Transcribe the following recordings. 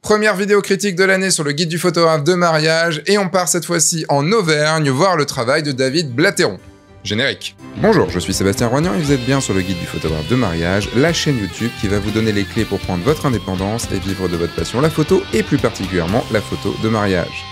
Première vidéo critique de l'année sur le guide du photographe de mariage, et on part cette fois-ci en Auvergne voir le travail de David Blatteron. Générique. Bonjour, je suis Sébastien Roignan et vous êtes bien sur le guide du photographe de mariage, la chaîne YouTube qui va vous donner les clés pour prendre votre indépendance et vivre de votre passion, la photo, et plus particulièrement la photo de mariage.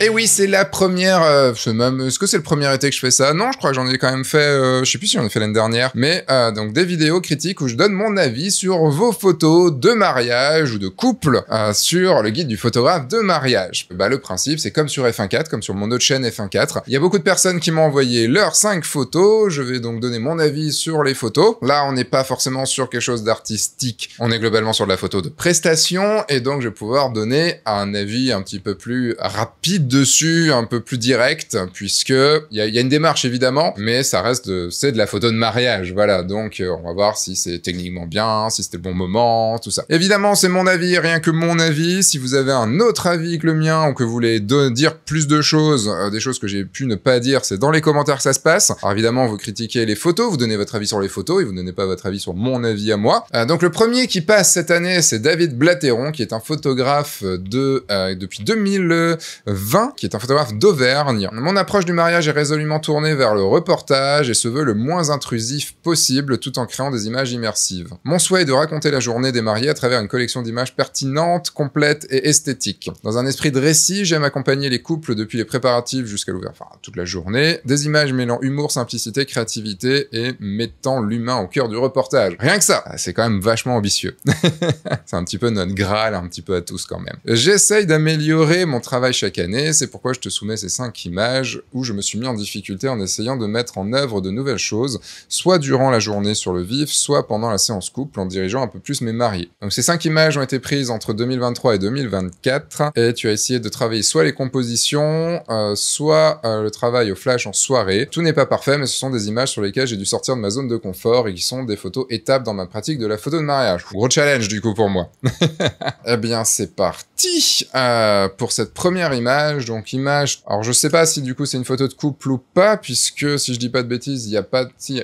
Et oui, c'est la première... est-ce que c'est le premier été que je fais ça? Non, je crois que j'en ai quand même fait... je sais plus si j'en ai fait l'année dernière. Mais donc des vidéos critiques où je donne mon avis sur vos photos de mariage ou de couple sur le guide du photographe de mariage. Bah le principe, c'est comme sur F1.4, comme sur mon autre chaîne F1.4. Il y a beaucoup de personnes qui m'ont envoyé leurs 5 photos. Je vais donc donner mon avis sur les photos. Là, on n'est pas forcément sur quelque chose d'artistique. On est globalement sur de la photo de prestation. Et donc, je vais pouvoir donner un avis un petit peu plus rapide dessus, un peu plus direct, puisque il y a une démarche évidemment, mais ça reste c'est de la photo de mariage, voilà. Donc on va voir si c'est techniquement bien, si c'était le bon moment, tout ça. Évidemment, c'est mon avis, rien que mon avis. Si vous avez un autre avis que le mien ou que vous voulez dire plus de choses, des choses que j'ai pu ne pas dire, c'est dans les commentaires que ça se passe. Alors évidemment, vous critiquez les photos, vous donnez votre avis sur les photos et vous donnez pas votre avis sur mon avis à moi. Donc le premier qui passe cette année, c'est David Blatteron, qui est un photographe depuis 2020, qui est un photographe d'Auvergne. Mon approche du mariage est résolument tournée vers le reportage et se veut le moins intrusif possible tout en créant des images immersives. Mon souhait est de raconter la journée des mariés à travers une collection d'images pertinentes, complètes et esthétiques. Dans un esprit de récit, j'aime accompagner les couples depuis les préparatifs jusqu'à l'ouverture, enfin toute la journée, des images mêlant humour, simplicité, créativité et mettant l'humain au cœur du reportage. Rien que ça, c'est quand même vachement ambitieux. C'est un petit peu notre Graal, un petit peu à tous quand même. J'essaye d'améliorer mon travail chaque année. C'est pourquoi je te soumets ces 5 images où je me suis mis en difficulté en essayant de mettre en œuvre de nouvelles choses, soit durant la journée sur le vif, soit pendant la séance couple en dirigeant un peu plus mes mariés. Donc ces 5 images ont été prises entre 2023 et 2024 et tu as essayé de travailler soit les compositions, soit le travail au flash en soirée. Tout n'est pas parfait, mais ce sont des images sur lesquelles j'ai dû sortir de ma zone de confort et qui sont des photos étapes dans ma pratique de la photo de mariage. Gros challenge du coup pour moi. Eh bien c'est parti pour cette première image. Donc image, alors je sais pas si du coup c'est une photo de couple ou pas, puisque si je dis pas de bêtises, il y a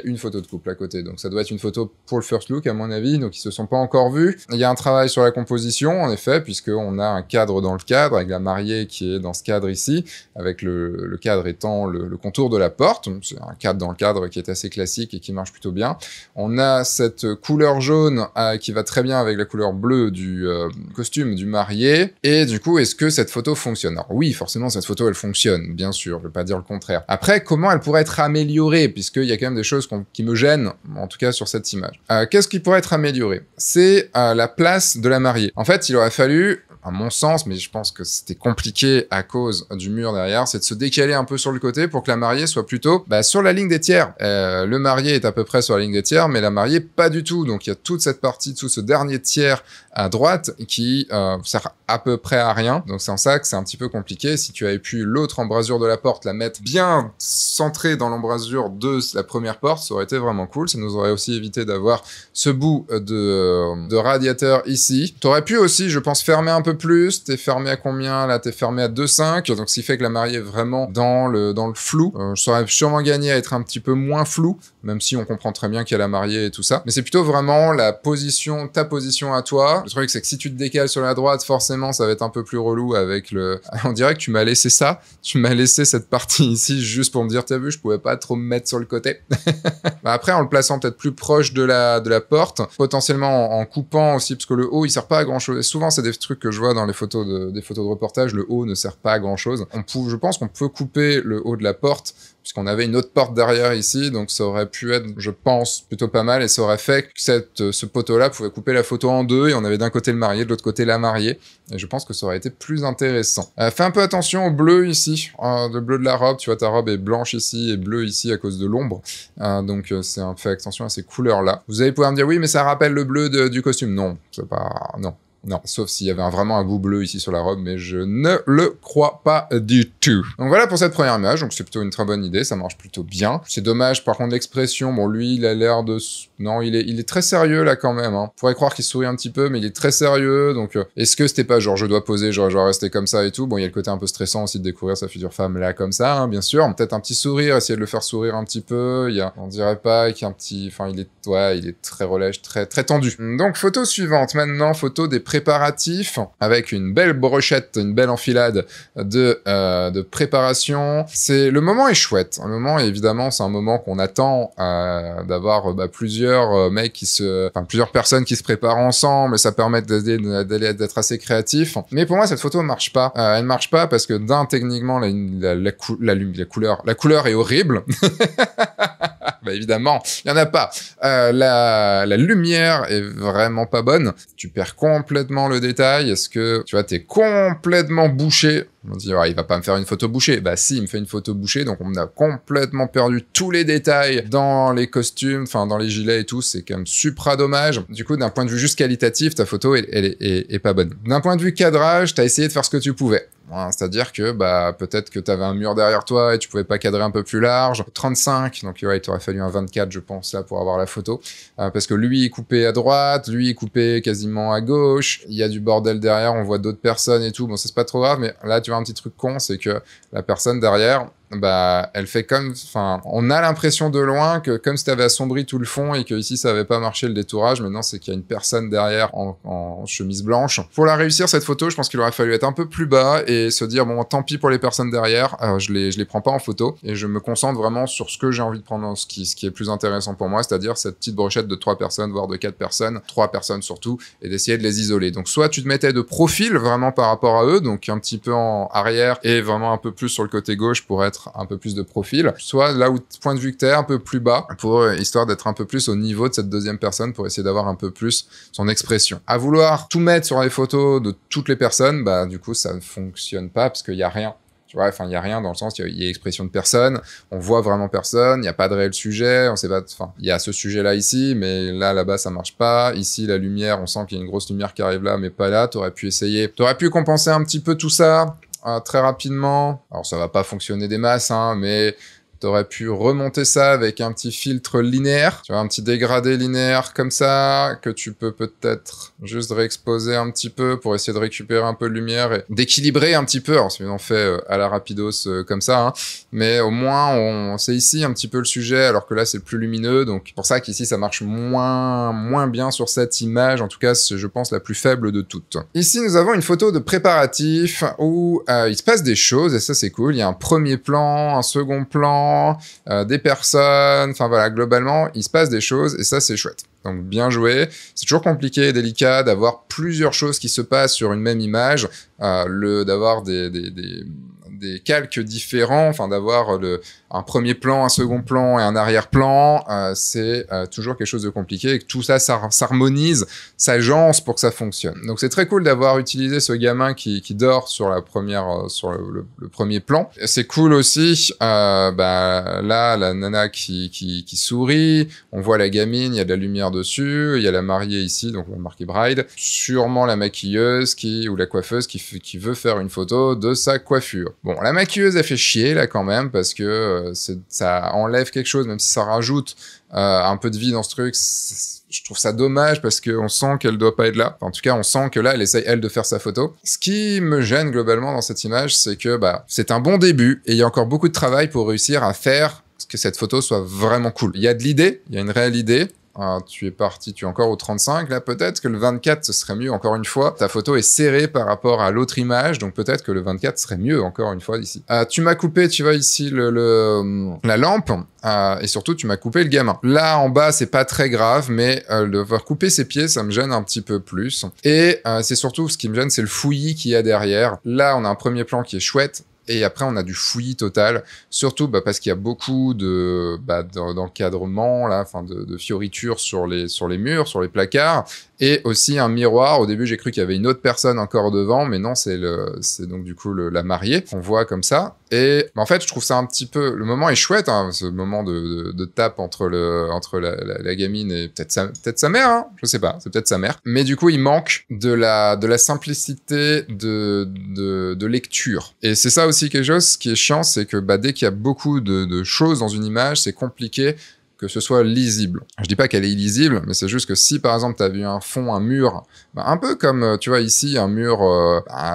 une photo de couple à côté, donc ça doit être une photo pour le first look à mon avis, donc ils se sont pas encore vus. Il y a un travail sur la composition en effet, puisqu'on a un cadre dans le cadre, avec la mariée qui est dans ce cadre ici, avec le cadre étant le contour de la porte, c'est un cadre dans le cadre qui est assez classique et qui marche plutôt bien. On a cette couleur jaune qui va très bien avec la couleur bleue du costume du marié, et du coup est-ce que cette photo fonctionne? Alors oui, forcément cette photo elle fonctionne, bien sûr, je vais pas dire le contraire. Après, comment elle pourrait être améliorée, puisqu'il y a quand même des choses qui me gênent, en tout cas sur cette image. Qu'est-ce qui pourrait être amélioré? C'est la place de la mariée. En fait, il aurait fallu, à mon sens, mais je pense que c'était compliqué à cause du mur derrière, c'est de se décaler un peu sur le côté pour que la mariée soit plutôt sur la ligne des tiers. Le marié est à peu près sur la ligne des tiers, mais la mariée pas du tout. Donc il y a toute cette partie, tout ce dernier tiers à droite qui sert à peu près à rien. Donc c'est en ça que c'est un petit peu compliqué. Si tu avais pu l'autre embrasure de la porte la mettre bien centrée dans l'embrasure de la première porte, ça aurait été vraiment cool. Ça nous aurait aussi évité d'avoir ce bout de radiateur ici. T'aurais pu aussi, je pense, fermer un peu plus. T'es fermé à combien? Là, t'es fermé à 2,5. Donc ce qui fait que la mariée est vraiment dans le flou. Ça aurait sûrement gagné à être un petit peu moins flou, même si on comprend très bien qu'il y a la mariée et tout ça. Mais c'est plutôt vraiment la position, ta position à toi. Le truc, c'est que si tu te décales sur la droite, forcément, ça va être un peu plus relou avec le... On dirait que tu m'as laissé ça. Tu m'as laissé cette partie ici juste pour me dire, t'as vu, je pouvais pas trop me mettre sur le côté. Après, en le plaçant peut-être plus proche de la porte, potentiellement en coupant aussi, parce que le haut, il sert pas à grand chose. Et souvent, c'est des trucs que je vois dans les photos des photos de reportage, le haut ne sert pas à grand chose. Je pense qu'on peut couper le haut de la porte, puisqu'on avait une autre porte derrière ici, donc ça aurait pu être, je pense, plutôt pas mal, et ça aurait fait que ce poteau-là pouvait couper la photo en deux, et on avait d'un côté le marié, de l'autre côté la mariée, et je pense que ça aurait été plus intéressant. Fais un peu attention au bleu ici, le bleu de la robe, tu vois, ta robe est blanche ici, et bleue ici à cause de l'ombre, donc fais attention à ces couleurs-là. Vous allez pouvoir me dire, oui, mais ça rappelle le bleu du costume. Non, c'est pas... non. Non, sauf s'il y avait vraiment un goût bleu ici sur la robe, mais je ne le crois pas du tout. Donc voilà pour cette première image, donc c'est plutôt une très bonne idée, ça marche plutôt bien. C'est dommage, par contre, l'expression, bon, lui, il a l'air de... Non, il est très sérieux, là, quand même, hein. On pourrait croire qu'il sourit un petit peu, mais il est très sérieux, donc... Est-ce que c'était pas genre, je dois poser, je dois rester comme ça et tout? Bon, il y a le côté un peu stressant aussi de découvrir sa future femme, là, comme ça, hein, bien sûr. Peut-être un petit sourire, essayer de le faire sourire un petit peu, on dirait pas qu'il y a un petit... Enfin, il est très relâche, très tendu. Donc, photo suivante, maintenant, photo des préparatif, avec une belle brochette, une belle enfilade de préparation. Le moment est chouette. Le moment, évidemment, c'est un moment qu'on attend d'avoir plusieurs mecs plusieurs personnes qui se préparent ensemble, et ça permet d'être assez créatif. Mais pour moi, cette photo ne marche pas. Elle marche pas parce que techniquement, la couleur est horrible. Bah évidemment, il y en a pas. La lumière est vraiment pas bonne. Tu perds complètement le détail. Est-ce que, tu vois, t'es complètement bouché. On dit, il va pas me faire une photo bouchée. Bah si, il me fait une photo bouchée, donc on a complètement perdu tous les détails dans les costumes, enfin dans les gilets et tout, c'est quand même supra dommage. Du coup, d'un point de vue juste qualitatif, ta photo, elle est pas bonne. D'un point de vue cadrage, t'as essayé de faire ce que tu pouvais. C'est-à-dire que peut-être que t'avais un mur derrière toi et tu pouvais pas cadrer un peu plus large. 35, donc il t'aurait fallu un 24, je pense, là, pour avoir la photo. Parce que lui est coupé à droite, lui est coupé quasiment à gauche, il y a du bordel derrière, on voit d'autres personnes et tout. Bon, c'est pas trop grave, mais là, tu vois un petit truc con, c'est que la personne derrière, elle fait on a l'impression de loin que comme si t'avais assombri tout le fond et que ici ça avait pas marché le détourage, mais non, c'est qu'il y a une personne derrière en chemise blanche. Pour la réussir, cette photo, je pense qu'il aurait fallu être un peu plus bas et se dire, bon, tant pis pour les personnes derrière, je les prends pas en photo et je me concentre vraiment sur ce que j'ai envie de prendre, ce qui est plus intéressant pour moi, c'est-à-dire cette petite brochette de 3 personnes, voire de 4 personnes, 3 personnes surtout, et d'essayer de les isoler. Donc soit tu te mettais de profil vraiment par rapport à eux, donc un petit peu en arrière et vraiment un peu plus sur le côté gauche pour être un peu plus de profil, soit là où point de vue que t'es un peu plus bas pour histoire d'être un peu plus au niveau de cette deuxième personne pour essayer d'avoir un peu plus son expression. À vouloir tout mettre sur les photos de toutes les personnes, du coup ça ne fonctionne pas parce qu'il y a rien. Tu vois, il y a rien dans le sens, il y a expression de personne, on voit vraiment personne, il n'y a pas de réel sujet, on sait pas, il y a ce sujet-là ici, mais là-bas, ça marche pas. Ici, la lumière, on sent qu'il y a une grosse lumière qui arrive là, mais pas là. T'aurais pu compenser un petit peu tout ça, très rapidement. Alors, ça va pas fonctionner des masses, mais t'aurais pu remonter ça avec un petit filtre linéaire, tu vois, un petit dégradé linéaire comme ça, que tu peux peut-être juste réexposer un petit peu pour essayer de récupérer un peu de lumière et d'équilibrer un petit peu. Alors, si on fait à la rapidos comme ça, mais au moins, c'est ici un petit peu le sujet, alors que là, c'est plus lumineux, donc c'est pour ça qu'ici, ça marche moins bien sur cette image, en tout cas, c'est, je pense, la plus faible de toutes. Ici, nous avons une photo de préparatif où il se passe des choses, et ça, c'est cool. Il y a un premier plan, un second plan, des personnes, globalement, il se passe des choses et ça, c'est chouette. Donc, bien joué. C'est toujours compliqué et délicat d'avoir plusieurs choses qui se passent sur une même image, d'avoir des calques différents, d'avoir un premier plan, un second plan et un arrière-plan, c'est toujours quelque chose de compliqué et que tout ça s'harmonise, s'agence pour que ça fonctionne. Donc c'est très cool d'avoir utilisé ce gamin qui dort sur le premier plan. C'est cool aussi, là, la nana qui sourit, on voit la gamine, il y a de la lumière dessus, il y a la mariée ici, donc on va marquer bride, sûrement la maquilleuse ou la coiffeuse qui veut faire une photo de sa coiffure. Bon, la maquilleuse, elle fait chier, là, quand même, parce que ça enlève quelque chose, même si ça rajoute un peu de vie dans ce truc. Je trouve ça dommage, parce qu'on sent qu'elle doit pas être là. Enfin, en tout cas, on sent que là, elle essaye, elle, de faire sa photo. Ce qui me gêne, globalement, dans cette image, c'est que c'est un bon début, et il y a encore beaucoup de travail pour réussir à faire que cette photo soit vraiment cool. Il y a de l'idée, il y a une réelle idée. Tu es encore au 35, là peut-être que le 24 ce serait mieux, encore une fois. Ta photo est serrée par rapport à l'autre image, donc peut-être que le 24 serait mieux, encore une fois, ici. Tu m'as coupé, tu vois ici, la lampe, et surtout tu m'as coupé le gamin. Là en bas c'est pas très grave, mais de voir couper ses pieds, ça me gêne un petit peu plus. Et c'est surtout, ce qui me gêne, c'est le fouillis qu'il y a derrière. Là on a un premier plan qui est chouette, et après, on a du fouillis total, surtout parce qu'il y a beaucoup d'encadrement, là, de fioritures sur les murs, sur les placards, et aussi un miroir. Au début, j'ai cru qu'il y avait une autre personne encore devant, mais non, c'est donc du coup la mariée qu'on voit comme ça. Et en fait, je trouve ça un petit peu... Le moment est chouette, ce moment de tape entre la gamine et peut-être sa mère, je sais pas, c'est peut-être sa mère. Mais du coup, il manque de la simplicité de lecture. Et c'est ça aussi quelque chose qui est chiant, c'est que dès qu'il y a beaucoup de choses dans une image, c'est compliqué que ce soit lisible. Je dis pas qu'elle est illisible, mais c'est juste que si par exemple t'as vu un fond, un mur, un peu comme tu vois ici un mur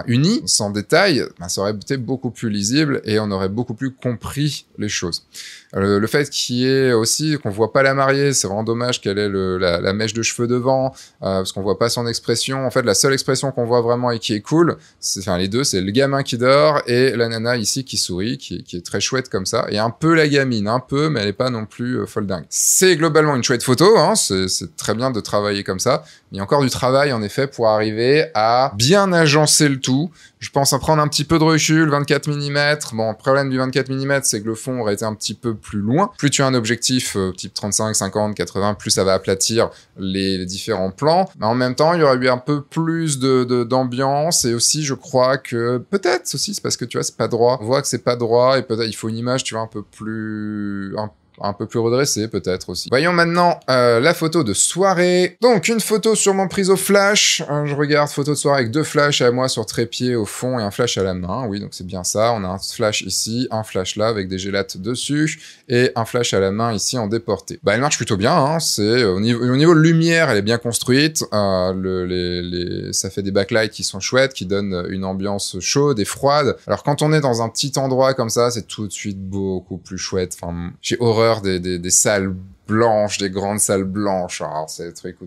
uni, sans détail, ça aurait été beaucoup plus lisible et on aurait beaucoup plus compris les choses. Le fait qu'il y ait aussi qu'on voit pas la mariée, c'est vraiment dommage qu'elle ait la mèche de cheveux devant, parce qu'on voit pas son expression. En fait, la seule expression qu'on voit vraiment et qui est cool, enfin les deux, c'est le gamin qui dort et la nana ici qui sourit, qui est très chouette comme ça, et un peu la gamine, un peu, mais elle est pas non plus folle dingue. C'est globalement une chouette photo, hein, c'est très bien de travailler comme ça. Il y a encore du travail en effet pour arriver à bien agencer le tout. Je pense à prendre un petit peu de recul, 24 mm. Bon, le problème du 24 mm, c'est que le fond aurait été un petit peu plus loin. Plus tu as un objectif type 35, 50, 80, plus ça va aplatir les différents plans. Mais en même temps, il y aurait eu un peu plus d'ambiance. Et aussi, je crois que peut-être aussi, c'est parce que tu vois, c'est pas droit. On voit que c'est pas droit et peut-être il faut une image, tu vois, un peu plus redressé peut-être aussi. Voyons maintenant la photo de soirée. Donc une photo sûrement prise au flash. Je regarde photo de soirée avec 2 flashs à moi sur trépied au fond et un flash à la main. Oui, donc c'est bien ça. On a un flash ici, un flash là avec des gélates dessus et un flash à la main ici en déporté. Elle marche plutôt bien. Hein. C'est au niveau lumière, elle est bien construite. Ça fait des backlights qui sont chouettes, qui donnent une ambiance chaude et froide. Alors quand on est dans un petit endroit comme ça, c'est tout de suite beaucoup plus chouette. Enfin, j'ai horreur des salles blanches, des grandes salles blanches. Alors, c'est le truc où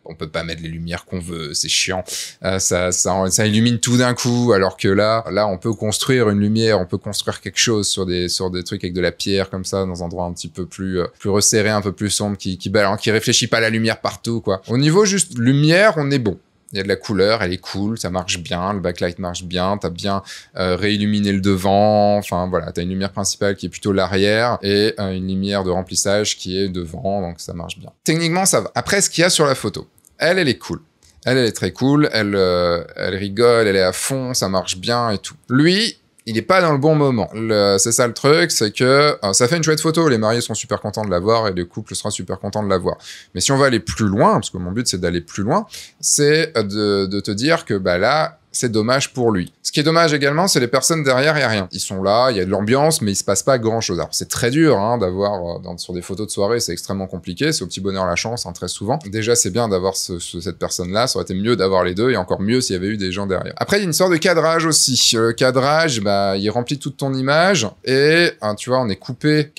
on peut pas mettre les lumières qu'on veut, c'est chiant. Ça illumine tout d'un coup, alors que là, on peut construire une lumière, on peut construire quelque chose sur des trucs avec de la pierre comme ça, dans un endroit un petit peu plus resserré, un peu plus sombre, qui réfléchit pas la lumière partout, quoi. Au niveau juste lumière, on est bon. Il y a de la couleur, elle est cool, ça marche bien, le backlight marche bien, t'as bien réilluminé le devant, enfin voilà, t'as une lumière principale qui est plutôt l'arrière et une lumière de remplissage qui est devant, donc ça marche bien. Techniquement, ça va. Après, ce qu'il y a sur la photo, elle est cool. Elle est très cool, elle rigole, elle est à fond, ça marche bien et tout. Lui, il est pas dans le bon moment. C'est ça le truc, c'est que ça fait une chouette photo, les mariés sont super contents de la voir et le couple sera super content de la voir. Mais si on va aller plus loin, parce que mon but c'est d'aller plus loin, c'est de te dire que là, c'est dommage pour lui. Ce qui est dommage également, c'est les personnes derrière, il n'y a rien. Ils sont là, il y a de l'ambiance, mais il se passe pas grand-chose. Alors, c'est très dur d'avoir, sur des photos de soirée, c'est extrêmement compliqué, c'est au petit bonheur la chance, très souvent. Déjà, c'est bien d'avoir cette personne-là, ça aurait été mieux d'avoir les deux, et encore mieux s'il y avait eu des gens derrière. Après, il y a une sorte de cadrage aussi. Le cadrage, il remplit toute ton image, et tu vois, on est coupé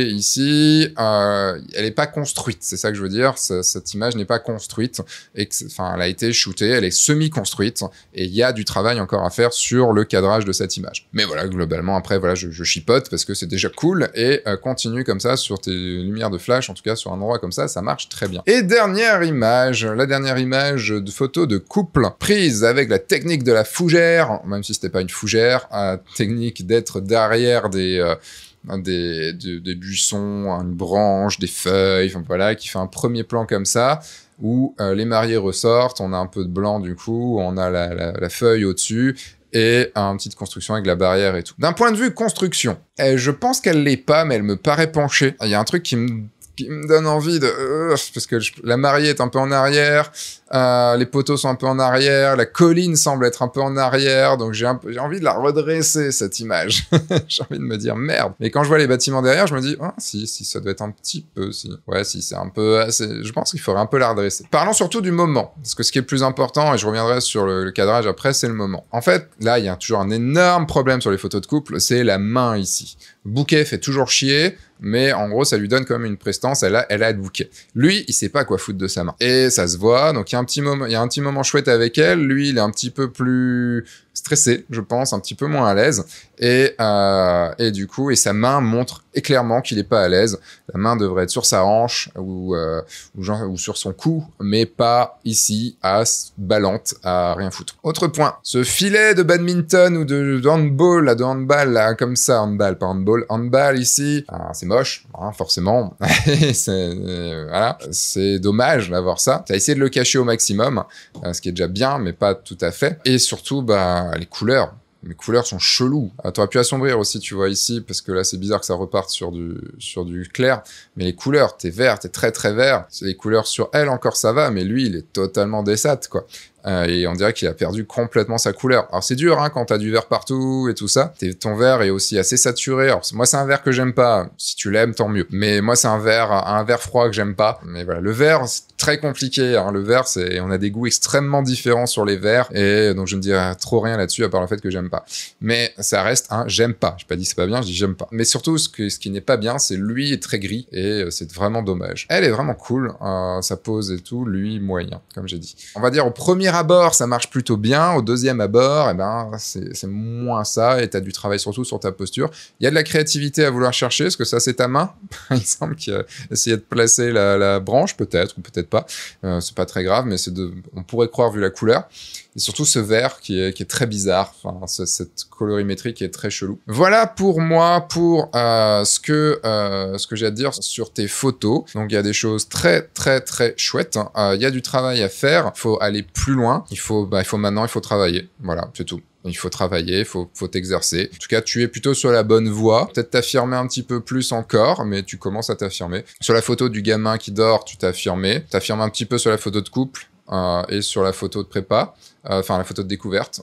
ici, elle est pas construite, c'est ça que je veux dire, cette image n'est pas construite, et elle a été shootée, elle est semi-construite, et il y a du travail encore à faire sur le cadrage de cette image. Mais voilà, globalement, après, voilà, je chipote parce que c'est déjà cool, et continue comme ça sur tes lumières de flash, en tout cas sur un endroit comme ça marche très bien. Et dernière image, la dernière image de photo de couple, prise avec la technique de la fougère, même si c'était pas une fougère, technique d'être derrière des buissons, une branche, des feuilles, enfin voilà, qui fait un premier plan comme ça, où les mariés ressortent, on a un peu de blanc du coup, on a la feuille au-dessus, et une petite construction avec la barrière et tout. D'un point de vue construction, je pense qu'elle l'est pas, mais elle me paraît penchée. Il y a un truc qui me donne envie parce que la mariée est un peu en arrière, les poteaux sont un peu en arrière, la colline semble être un peu en arrière, donc j'ai envie de la redresser, cette image. J'ai envie de me dire merde. Mais quand je vois les bâtiments derrière, je me dis si ça doit être un petit peu, si c'est un peu, je pense qu'il faudrait un peu la redresser. Parlons surtout du moment, parce que ce qui est plus important, et je reviendrai sur le cadrage après, c'est le moment. En fait, là, il y a toujours un énorme problème sur les photos de couple, c'est la main ici. Le bouquet fait toujours chier, mais en gros, ça lui donne quand même une prestance, elle a le bouquet. Lui, il sait pas quoi foutre de sa main. Et ça se voit, donc il y a un petit moment chouette avec elle, lui, il est un petit peu plus stressé, je pense, un petit peu moins à l'aise, et du coup, sa main montre clairement qu'il est pas à l'aise. La main devrait être sur sa hanche, ou sur son cou, mais pas ici, ballante, à rien foutre. Autre point, ce filet de badminton ou de handball, là, comme ça, handball, pas handball, handball ici, c'est moche, forcément, voilà, c'est dommage d'avoir ça. T'as essayé de le cacher au maximum, ce qui est déjà bien, mais pas tout à fait, et surtout, les couleurs. Les couleurs sont cheloues. T'aurais pu assombrir aussi, tu vois, ici, parce que là, c'est bizarre que ça reparte sur du clair. Mais les couleurs, t'es vert, t'es très très vert. Les couleurs sur elle, encore, ça va, mais lui, il est totalement dessate, quoi. et on dirait qu'il a perdu complètement sa couleur. Alors c'est dur hein, quand t'as du vert partout et tout ça, ton vert est aussi assez saturé. Alors moi c'est un vert que j'aime pas, si tu l'aimes tant mieux, mais moi c'est un vert froid que j'aime pas. Mais voilà, le vert c'est très compliqué, hein. Le vert on a des goûts extrêmement différents sur les verts, et donc je ne dirais trop rien là-dessus à part le fait que j'aime pas. Mais ça reste un j'aime pas. J'ai pas dit c'est pas bien, je dis j'aime pas. Mais surtout ce qui n'est pas bien, c'est lui est très gris et c'est vraiment dommage. Elle est vraiment cool, sa pose et tout, lui moyen, comme j'ai dit. On va dire au premier abord ça marche plutôt bien, au deuxième abord, eh ben c'est moins ça, et t'as du travail surtout sur ta posture. Il y a de la créativité à vouloir chercher, parce que ça c'est ta main. Il semble qu'il a essayé de placer la branche, peut-être, ou peut-être pas. C'est pas très grave, mais on pourrait croire vu la couleur. Et surtout ce vert qui est très bizarre, enfin, cette colorimétrie qui est très chelou. Voilà pour moi, pour ce que j'ai à te dire sur tes photos. Donc il y a des choses très très très chouettes. Il y a du travail à faire, il faut aller plus loin, il faut travailler. Voilà, c'est tout. Il faut travailler, il faut t'exercer. En tout cas, tu es plutôt sur la bonne voie. Peut-être t'affirmer un petit peu plus encore, mais tu commences à t'affirmer. Sur la photo du gamin qui dort, tu t'es affirmé. T'affirmes un petit peu sur la photo de couple et sur la photo de prépa. Enfin la photo de découverte,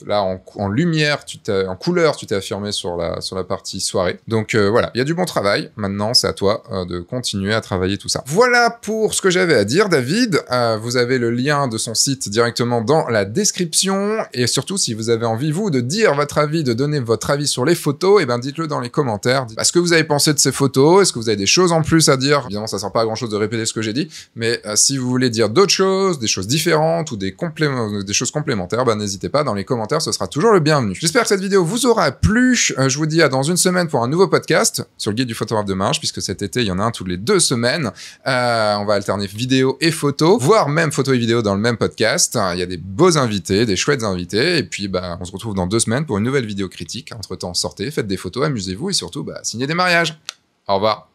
là en lumière, en couleur, tu t'es affirmé sur la partie soirée. Donc voilà, il y a du bon travail. Maintenant, c'est à toi de continuer à travailler tout ça. Voilà pour ce que j'avais à dire, David. Vous avez le lien de son site directement dans la description. Et surtout, si vous avez envie, vous, de dire votre avis, de donner votre avis sur les photos, et ben dites-le dans les commentaires. Ce que vous avez pensé de ces photos? Est-ce que vous avez des choses en plus à dire? Évidemment, ça sert pas à grand chose de répéter ce que j'ai dit, mais si vous voulez dire d'autres choses, des choses différentes ou des choses complémentaires, bah n'hésitez pas dans les commentaires, ce sera toujours le bienvenu. J'espère que cette vidéo vous aura plu. Je vous dis à dans une semaine pour un nouveau podcast sur le guide du photographe de marche, puisque cet été, il y en a un toutes les 2 semaines. On va alterner vidéo et photo, voire même photo et vidéo dans le même podcast. Il y a des beaux invités, des chouettes invités, et puis bah, on se retrouve dans 2 semaines pour une nouvelle vidéo critique. Entre-temps, sortez, faites des photos, amusez-vous, et surtout, bah, signez des mariages. Au revoir.